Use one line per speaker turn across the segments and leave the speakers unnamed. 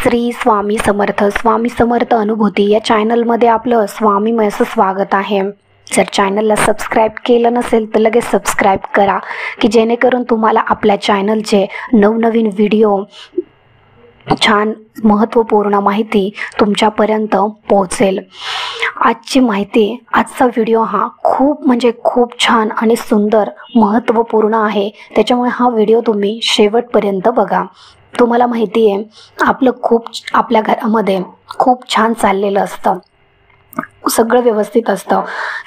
श्री स्वामी समर्थ अनुभूती या चॅनलमध्ये आपलं स्वामीमय असं स्वागत आहे। जर चॅनलला सबस्क्राईब केलं नसेल तर लगेच सबस्क्राईब करा की जेणेकरून तुम्हाला आपल्या चॅनलचे नवनवीन व्हिडिओ छान महत्त्वपूर्ण माहिती तुमच्यापर्यंत पोहोचेल। आजचा व्हिडिओ हा खूप छान आणि सुंदर महत्त्वपूर्ण आहे, त्याच्यामुळे हा व्हिडिओ तुम्ही शेवटपर्यंत बघा। तुम्हाला माहिती आहे आपल्या घरामध्ये खूप छान चाललेलं असतं, सगळं व्यवस्थित असतं,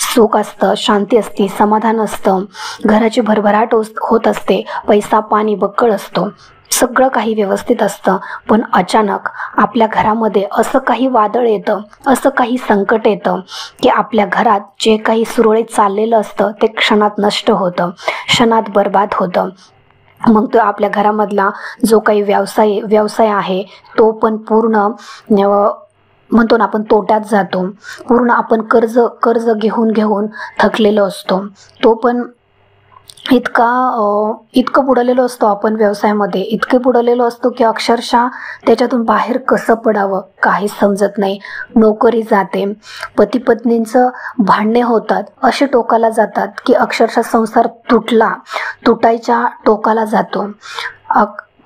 सुख असतं, शांती असते, समाधान असतं, घराची भरभराट होत असते, पैसा पाणी बक्कळ असतो, सगळं काही व्यवस्थित असतं। पण अचानक आपल्या घरामध्ये असं काही वादळ येतं, असं काही संकट येतं की आपल्या घरात जे काही सुरळीत चाललेलं असतं ते क्षणात नष्ट होतं, क्षणात बर्बाद होतं। मग तो आपल्या घरामधला जो काही व्यवसाय आहे तो पण पूर्ण म्हणतो ना आपण तोट्यात जातो। पूर्ण आपण कर्ज घेऊन थकलेलो असतो। तो पण इतकं बुडलेलो असतो, आपण व्यवसायामध्ये इतके बुडलेलो असतो की अक्षरशः त्याच्यातून बाहेर कसं पडावं काही समजत नाही। नोकरी जाते, पती पत्नींचं भांडणे होतात, असे टोकाला जातात की अक्षरशः संसार तुटायच्या टोकाला जातो,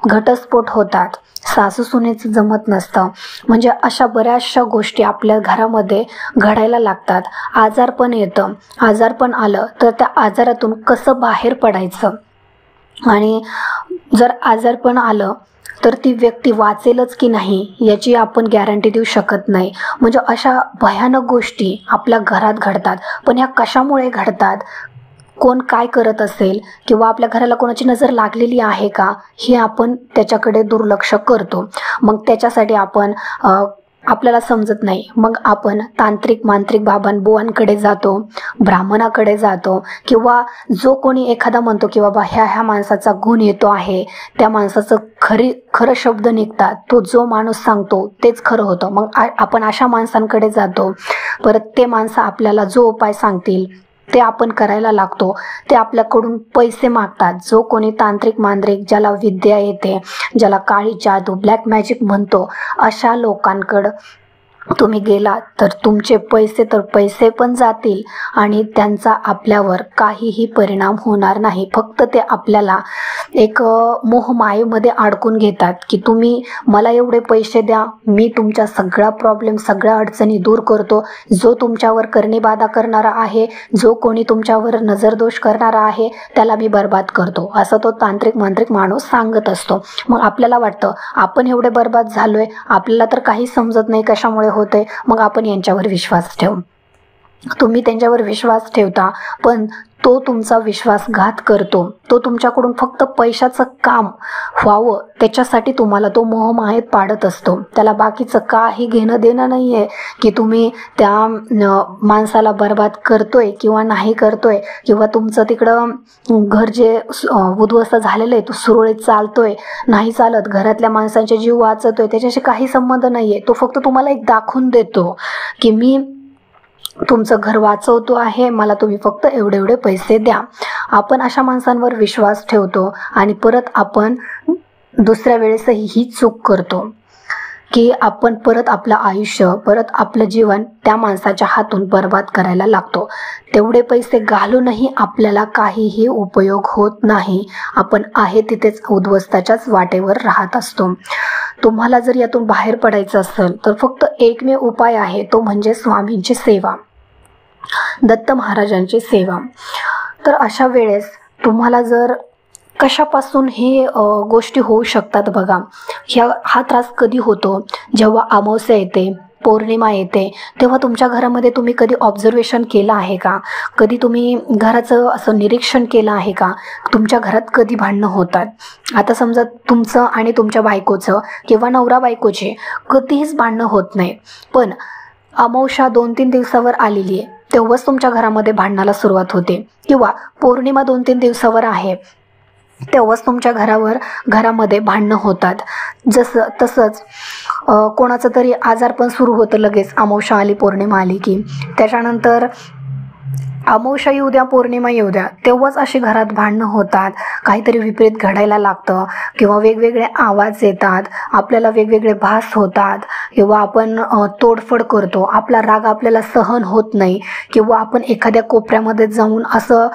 घटस्फोट होतात, सासू सुनेचं जमत नसतं, म्हणजे अशा बऱ्याचशा गोष्टी आपल्या घरामध्ये घडायला लागतात। आजारपण येतं, आजारपण आलं तर त्या आजारातून कसं बाहेर पडायचं, आणि जर आजारपण आलं तर ती व्यक्ती वाचेलच की नाही याची आपण गॅरंटी देऊ शकत नाही। म्हणजे अशा भयानक गोष्टी आपल्या घरात घडतात। पण ह्या कशामुळे घडतात, कोण काय करत असेल, किंवा आपल्या घराला कोणाची नजर लागलेली आहे का, हे आपण त्याच्याकडे दुर्लक्ष करतो। मग त्याच्यासाठी आपल्याला समजत नाही, मग आपण तांत्रिक मांत्रिक बाबांकडे जातो, ब्राह्मणाकडे जातो, किंवा जो कोणी एखादा म्हणतो की बाबा ह्या माणसाचा गुण येतो आहे, त्या माणसाचं खरं शब्द निघतात, तो जो माणूस सांगतो तेच खरं होतं। मग आपण अशा माणसांकडे जातो, परत ते माणसं आपल्याला जो उपाय सांगतील ते आपण करायला लागतो। ते आपल्याकडून पैसे मागतात, जो कोणी तांत्रिक मांत्रिक ज्याला विद्या येते, ज्याला काळी जादू ब्लॅक मॅजिक म्हणतो, अशा लोकांकडं तुम्ही गेलात तर तुमचे पैसे पण जातील आणि त्यांचा आपल्यावर काहीही परिणाम होणार नाही। फक्त ते आपल्याला एक मोहमायेमध्ये अडकून घेतात की तुम्ही मला एवढे पैसे द्या, मी तुमच्या सगळा प्रॉब्लेम सगळ्या अडचणी दूर करतो, जो तुमच्यावर करणीबाधा करणारा आहे, जो कोणी तुमच्यावर नजरदोष करणारा आहे त्याला मी बर्बाद करतो, असं तो तांत्रिक मांत्रिक माणूस सांगत असतो। मग आपल्याला वाटतं आपण एवढे बर्बाद झालोय, आपल्याला तर काही समजत नाही कशामुळे होते, मग आपण यांच्यावर विश्वास ठेवू। तुम्ही त्यांच्यावर विश्वास ठेवता, पण तो तुमचा विश्वासघात करतो। तो तुमच्याकडून फक्त पैशाचं काम व्हावं त्याच्यासाठी तुम्हाला तो मोहमायेत पाडत असतो। त्याला बाकीचं काही घेणं देणं नाही आहे की तुम्ही त्या माणसाला बर्बाद करतोय किंवा नाही करतोय, किंवा तुमचं तिकडं घर जे उद्ध्वस्त झालेलं आहे तो सुरळीत चालतोय नाही चालत, घरातल्या माणसांचे जीव वाचतोय, त्याच्याशी काही संबंध नाही आहे। तो फक्त तुम्हाला एक दाखवून देतो की मी तुमचं घर वाचवतो आहे, मला तुम्ही फक्त एवढे पैसे द्या। आपण अशा माणसांवर विश्वास ठेवतो आणि परत आपण दुसऱ्या वेळेसही ही चूक करतो की आपण परत आपलं आयुष्य, परत आपलं जीवन त्या माणसाच्या हातून बर्बाद करायला लागतो। तेवढे पैसे घालूनही आपल्याला काहीही उपयोग होत नाही, आपण आहे तिथेच उद्ध्वस्ताच्याच वाटेवर राहत असतो। तुम्हाला जर यातून बाहेर पडायचं असेल तर फक्त एकमेव उपाय आहे, तो म्हणजे स्वामींची सेवा, दत्त महाराजांची सेवा। तर अशा वेळेस तुम्हाला जर कशापासून हे गोष्टी होऊ शकतात बघा, हा त्रास कधी होतो, जेव्हा अमावस्या येते, पौर्णिमा येते, तेव्हा तुमच्या घरामध्ये तुम्ही कधी ऑब्झर्वेशन केलं आहे का, कधी तुम्ही घराचं असं निरीक्षण केलं आहे का, तुमच्या घरात कधी भांडणं होतात। आता समजा तुमचं आणि तुमच्या बायकोचं किंवा नवरा बायकोचे कधीच भांडणं होत नाही, पण अमावस्या 2-3 दिवसावर आलेली आहे तेव्हाच तुमच्या घरामध्ये भांडणाला सुरुवात होते, किंवा पौर्णिमा 2-3 दिवसावर आहे तेव्हाच तुमच्या घरामध्ये भांडणं होतात। तसंच कोणाचं तरी आजारपण सुरू होतं लगेच, अमावस्या आली पौर्णिमा आली की, त्याच्यानंतर अमावस्या येऊ द्या, पौर्णिमा येऊ द्या, तेव्हाच अशी घरात भांडणं होतात, काहीतरी विपरीत घडायला लागतं किंवा वेगवेगळे आवाज येतात, आपल्याला वेगवेगळे भास होतात किंवा आपण तोडफोड करतो, आपला राग आपल्याला सहन होत नाही किंवा आपण एखाद्या कोपऱ्यामध्ये जाऊन असं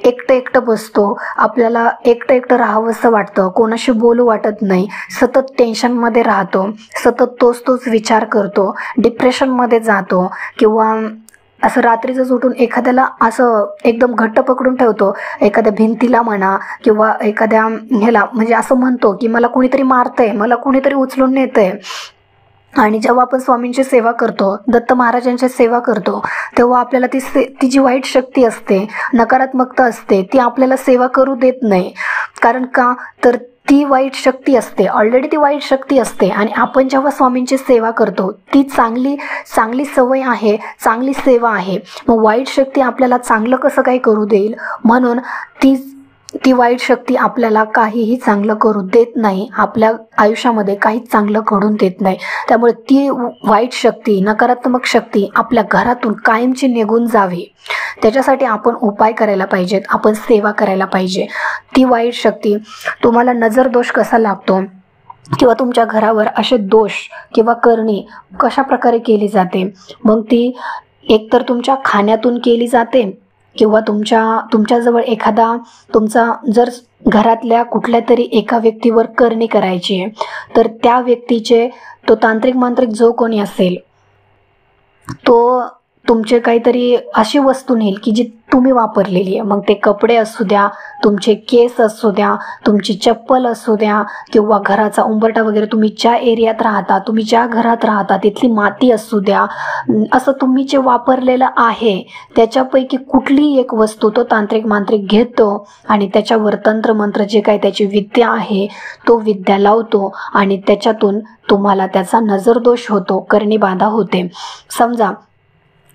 एकटं बसतो, आपल्याला एकटं राहावंसं वाटतं, कोणाशी बोलू वाटत नाही, सतत टेन्शनमध्ये राहतो, सतत तोच विचार करतो, डिप्रेशनमध्ये जातो किंवा असं रात्रीच उठून एखाद्याला असं एकदम घट्ट पकडून ठेवतो, एखाद्या भिंतीला म्हणा किंवा एखाद्या ह्याला, म्हणजे असं म्हणतो की मला कुणीतरी मारतंय, मला कुणीतरी उचलून नेतंय. आणि जेव्हा आपण स्वामींची सेवा करतो, दत्त महाराजांची सेवा करतो, तेव्हा आपल्याला ती जी वाईट शक्ती असते, नकारात्मकता असते, ती आपल्याला सेवा करू देत नाही. कारण का तर ती वाईट शक्ती असते, ऑलरेडी ती वाईट शक्ती असते. आणि आपण जेव्हा स्वामींची सेवा करतो, ती चांगली सवय आहे, चांगली सेवा आहे. मग वाईट शक्ती आपल्याला चांगलं कसं काय करू देईल? म्हणून ती वाईट शक्ती आपल्याला काहीही चांगलं करू देत नाही, आपल्या आयुष्यामध्ये काहीच चांगलं घडून देत नाही. त्यामुळे ती वाईट शक्ती, नकारात्मक शक्ती आपल्या घरातून कायमची निघून जावी, त्याच्यासाठी आपण उपाय करायला पाहिजेत, आपण सेवा करायला पाहिजे. ती वाईट शक्ती, तुम्हाला नजर दोष कसा लागतो किंवा तुमच्या घरावर असे दोष किंवा करणी कशा प्रकारे केली जाते, मग ती एकतर तुमच्या खाण्यातून केली जाते किंवा तुमच्याजवळ एखादा तुमचा जर घरातल्या कुठल्या तरी एका व्यक्तीवर करणी करायची आहे, तर त्या व्यक्तीचे तो तांत्रिक मांत्रिक जो कोणी असेल, तो तुमचे काहीतरी अशी वस्तू नेईल की जी तुम्ही वापरलेली आहे. मग ते कपडे असू द्या, तुमचे केस असू द्या, तुमची चप्पल असू द्या किंवा घराचा उंबरठा वगैरे, तुम्ही ज्या एरियात राहता, तुम्ही ज्या घरात राहता तिथली माती असू द्या, असं तुम्ही जे वापरलेलं आहे त्याच्यापैकी कुठलीही एक वस्तू तो तांत्रिक मांत्रिक घेतो आणि त्याच्यावर तंत्रमंत्र जे काही त्याची विद्या आहे तो विद्या लावतो आणि त्याच्यातून तुम्हाला त्याचा नजरदोष होतो, करणी बाधा होते. समजा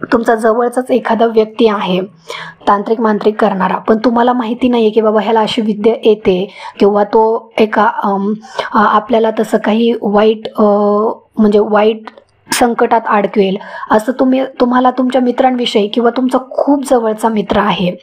तुमचा जवळचाच एखादा व्यक्ती आहे तांत्रिक मांत्रिक करणारा, पण तुम्हाला माहिती नाही आहे की बाबा ह्याला अशी विद्या येते किंवा तो आपल्याला तसं काही म्हणजे वाईट संकटात अडकवेल असं तुम्हाला तुमच्या मित्रांविषयी किंवा तुमचा खूप जवळचा मित्र आहे,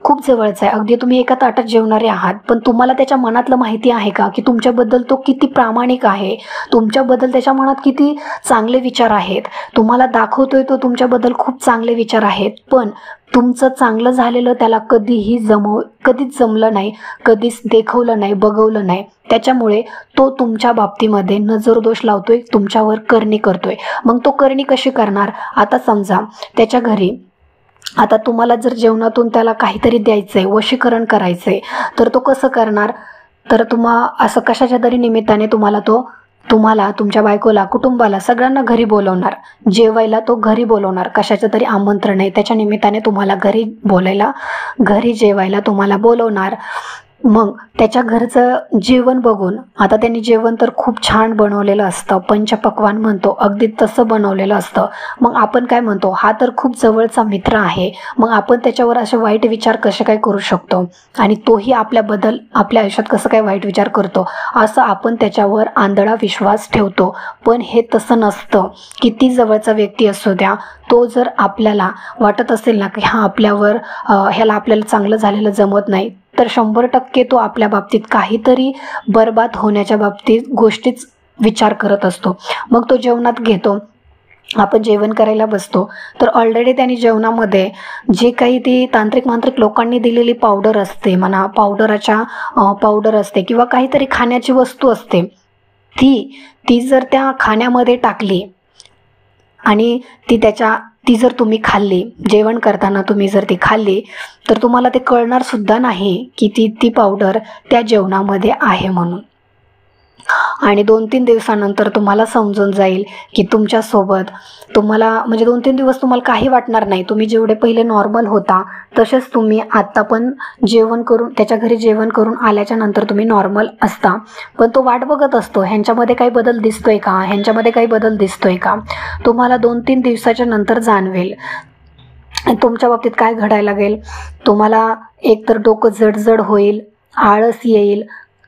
खूप जवळचा आहे, अगदी तुम्ही एका ताटात जेवणारे आहात, पण तुम्हाला त्याच्या मनातलं माहिती आहे का की तुमच्याबद्दल तो किती प्रामाणिक आहे, तुमच्याबद्दल त्याच्या मनात किती चांगले विचार आहेत, तुम्हाला दाखवतोय तो तुमच्याबद्दल खूप चांगले विचार आहेत, पण तुमचं चांगलं झालेलं त्याला कधीच जमलं नाही, कधीच देखवलं नाही, बघवलं नाही. त्याच्यामुळे तो तुमच्या बाबतीमध्ये नजरदोष लावतोय, तुमच्यावर करणी करतोय. मग तो करणी कशी करणार? आता समजा त्याच्या घरी, आता तुम्हाला जर जेवणातून त्याला काहीतरी द्यायचंय, वशीकरण करायचंय, तर तो कसं करणार? तर असं कशाच्या तरी निमित्ताने तुम्हाला तुमच्या बायकोला, कुटुंबाला, सगळ्यांना घरी बोलवणार, जेवायला तो घरी बोलवणार, कशाचं तरी आमंत्रण आहे त्याच्या निमित्ताने तुम्हाला घरी जेवायला तुम्हाला बोलवणार. मग त्याच्या घरचं जेवण बघून, आता त्यांनी जेवण तर खूप छान बनवलेलं असतं, पंचपक्वान्न म्हणतो, अगदी तसं बनवलेलं असतं. मग आपण काय म्हणतो, हा तर खूप जवळचा मित्र आहे, मग आपण त्याच्यावर असे वाईट विचार कसे काय करू शकतो आणि तोही आपल्याबद्दल आपल्या आयुष्यात कसं काय वाईट विचार करतो, असं आपण त्याच्यावर आंधळा विश्वास ठेवतो. पण हे तसं नसतं. किती जवळचा व्यक्ती असू द्या, तो जर आपल्याला वाटत असेल ना की ह्याला आपल्याला चांगलं झालेलं जमत नाही, तर 100% तो आपल्या बाबतीत काहीतरी बरबाद होण्याच्या बाबतीत गोष्टीच विचार करत असतो. मग तो जेवणात घेतो, आपण जेवण करायला बसतो, तर ऑलरेडी त्यांनी जेवणामध्ये जे काही ती तांत्रिक मांत्रिक लोकांनी दिलेली पावडर असते म्हणा, पावडर असते किंवा काहीतरी खाण्याची वस्तू असते, ती जर त्या खाण्यामध्ये टाकली आणि ती जर तुम्ही खाल्ली, जेवण करताना तुम्ही जर ती खाल्ली, तर तुम्हाला ते कळणार सुद्धा नाही की ती पावडर त्या जेवणामध्ये आहे म्हणून. आणि 2-3 दिवसानंतर तुम्हाला समजून जाईल की तुमच्यासोबत म्हणजे 2-3 दिवस तुम्हाला काही वाटणार नाही, तुम्ही जेवढे पहिले नॉर्मल होता तसेच तुम्ही आत्ता पण त्याच्या घरी जेवण करून आल्याच्या नंतर तुम्ही नॉर्मल असता. पण तो वाट बघत असतो, ह्यांच्यामध्ये काही बदल दिसतोय का, तुम्हाला 2-3 दिवसाच्या नंतर जाणवेल. तुमच्या बाबतीत काय घडायला लागेल, तुम्हाला एकतर डोकं जड होईल, आळस येईल,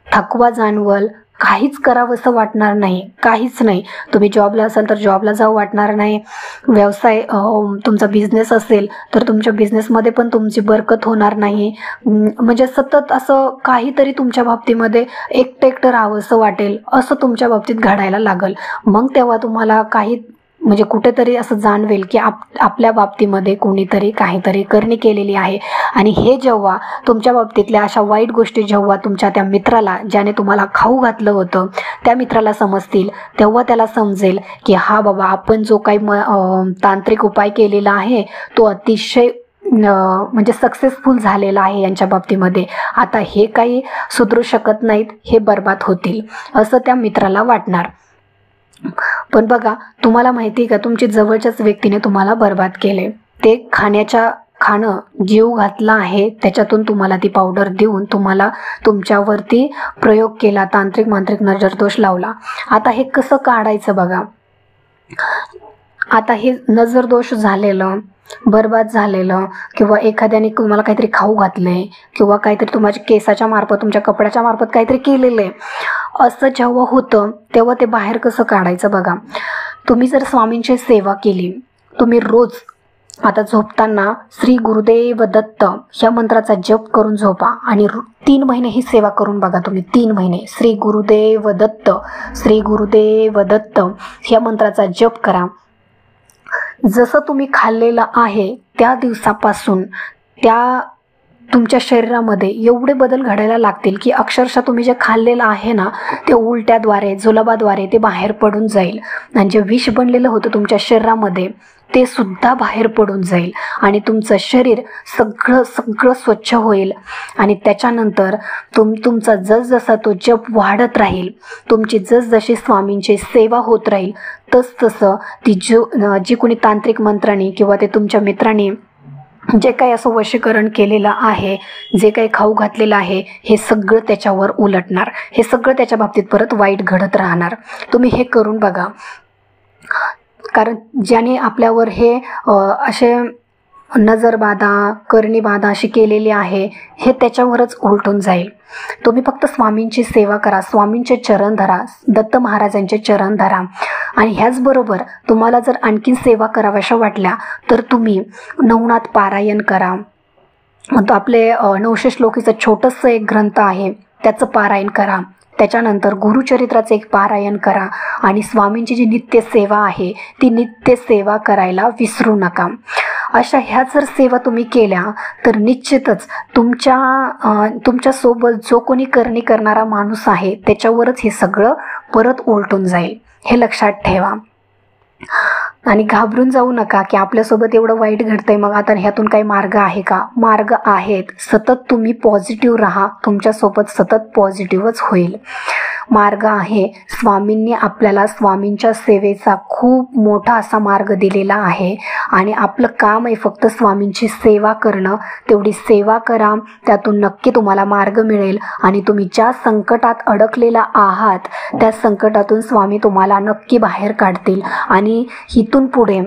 थकवा जाणवल, काहीच करावंसं वाटणार नाही, काहीच नाही. तुम्ही जॉबला असाल तर जॉबला जाऊ वाटणार नाही. व्यवसाय तुमचा बिझनेस असेल तर तुमच्या बिझनेसमध्ये पण तुमची बरकत होणार नाही. म्हणजे सतत असं काहीतरी तुमच्या बाबतीमध्ये एकटं राहावंसं वाटेल, असं तुमच्या बाबतीत घडायला लागल. मग तेव्हा तुम्हाला काही म्हणजे कुठेतरी असं जाणवेल की आपल्या बाबतीमध्ये कोणीतरी काहीतरी करणी केलेली आहे. आणि हे जेव्हा तुमच्या बाबतीतल्या अशा वाईट गोष्टी जेव्हा तुमच्या त्या मित्राला, ज्याने तुम्हाला खाऊ घातलं होतं, त्या मित्राला समजतील, तेव्हा त्याला समजेल की हा बाबा, आपण जो काही तांत्रिक उपाय केलेला आहे तो अतिशय म्हणजे सक्सेसफुल झालेला आहे यांच्या बाबतीमध्ये. आता हे काही सुधरू शकत नाहीत, हे बर्बाद होतील, असं त्या मित्राला वाटणार. पण बघा, तुम्हाला माहिती आहे का, तुमची जवळच्याच व्यक्तीने तुम्हाला बर्बाद केले. ते खाणं जीव घातला आहे, त्याच्यातून तुम्हाला ती पावडर देऊन तुम्हाला तुमच्यावरती प्रयोग केला, तांत्रिक मांत्रिक नजरदोष लावला. आता हे कसं काढायचं बघा. आता हे नजरदोष झालेलं, बर्बाद झालेलं, किंवा एखाद्याने तुम्हाला काहीतरी खाऊ घातले, किंवा काहीतरी तुमच्या केसाच्या मार्फत, तुमच्या कपड्याच्या मार्फत काहीतरी केलेलं आहे, असं जेव्हा होतं तेव्हा ते बाहेर कसं काढायचं बघा. तुम्ही जर स्वामींची सेवा केली, तुम्ही रोज आता झोपताना श्री गुरुदेव दत्त ह्या मंत्राचा जप करून झोपा आणि 3 महिने ही सेवा करून बघा. तुम्ही 3 महिने श्री गुरुदेव दत्त, श्री गुरुदेव दत्त ह्या मंत्राचा जप करा. जसं तुम्ही खाल्लेलं आहे त्या दिवसापासून त्या तुमच्या शरीरामध्ये एवढे बदल घडायला लागतील की अक्षरशः तुम्ही जे खाल्लेलं आहे ना, ते उलट्याद्वारे, जुलाबाद्वारे ते बाहेर पडून जाईल. आणि जे विष बनलेलं होतं तुमच्या शरीरामध्ये ते सुद्धा बाहेर पडून जाईल आणि तुमचं शरीर सगळं स्वच्छ होईल. आणि त्याच्यानंतर तुमचा जसजसा तो जप वाढत राहील, तुमची जसजशी स्वामींची सेवा होत राहील, तसतसं जी कोणी तांत्रिक मंत्रांनी किंवा ते तुमच्या मित्रांनी जे काही असं वशीकरण केलेलं आहे, जे काही खाऊ घातलेलं आहे, हे सगळं त्याच्यावर उलटणार. हे सगळं त्याच्या बाबतीत परत वाईट घडत राहणार. तुम्ही हे करून बघा. कारण ज्याने आपल्यावर हे असे नजरबाधा, करणीबाधा अशी केलेली आहे, हे त्याच्यावरच उलटून जाईल. तुम्ही फक्त स्वामींची सेवा करा, स्वामींचे चरण धरा, दत्त महाराजांचे चरण धरा. आणि ह्याचबरोबर तुम्हाला जर आणखीन सेवा कराव्याशा वाटल्या तर तुम्ही नवनाथ पारायण करा. तो आपले 900 श्लोकीचं छोटंसं एक ग्रंथ आहे, त्याचं पारायण करा. त्याच्यानंतर गुरुचरित्राचं एक पारायण करा. आणि स्वामींची जी नित्य सेवा आहे ती नित्य सेवा करायला विसरू नका. अशा ह्या जर सेवा तुम्ही केल्या तर निश्चितच तुमच्यासोबत जो कोणी करणी करणारा माणूस आहे त्याच्यावरच हे सगळं परत उलटून जाईल. हे लक्षात ठेवा. आणि घाबरून जाऊ नका की आपल्यासोबत एवढं वाईट घडतंय, मग आता ह्यातून काही मार्ग आहे का? मार्ग आहेत. सतत तुम्ही पॉझिटिव्ह राहा, तुमच्यासोबत सतत पॉझिटिव्हच होईल. मार्ग आहे. स्वामींनी आपल्याला स्वामींच्या सेवेचा खूप मोठा असा मार्ग दिलेला आहे आणि आपलं काम आहे फक्त स्वामींची सेवा करणं. तेवढी सेवा करा, त्यातून नक्की तुम्हाला मार्ग मिळेल आणि तुम्ही ज्या संकटात अडकलेला आहात त्या संकटातून स्वामी तुम्हाला नक्की बाहेर काढतील. आणि इथून पुढे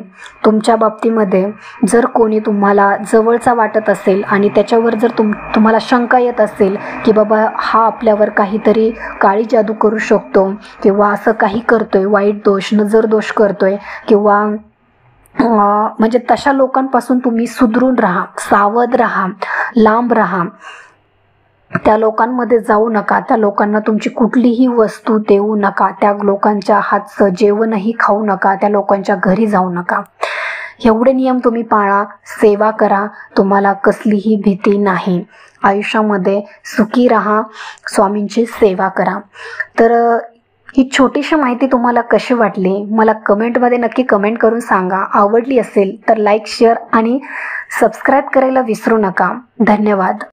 तुमच्या बाबतीमध्ये जर कोणी तुम्हाला जवळचा वाटत असेल आणि त्याच्यावर जर तुम्हाला शंका येत असेल की बाबा हा आपल्यावर काहीतरी काळी जादू करू शकतो किंवा असं काही करतोय, वाईट दोष, नजर दोष करतोय, किंवा म्हणजे तशा लोकांपासून तुम्ही सुधरून राहा, सावध राहा, लांब राहा. त्या लोकांमध्ये जाऊ नका, त्या लोकांना तुमची कुठलीही वस्तू देऊ नका, त्या लोकांच्या हातचं जेवणही खाऊ नका, त्या लोकांच्या घरी जाऊ नका. एवढे नियम तुम्ही पाळा, सेवा करा, तुम्हाला कसलीही भीती नाही. आयुष्यामध्ये सुखी राहा, स्वामींची सेवा करा. तर ही छोटीशी माहिती तुम्हाला कशी वाटली मला कमेंटमध्ये नक्की कमेंट करून सांगा. आवडली असेल तर लाईक, शेअर आणि सबस्क्राईब करायला विसरू नका. धन्यवाद.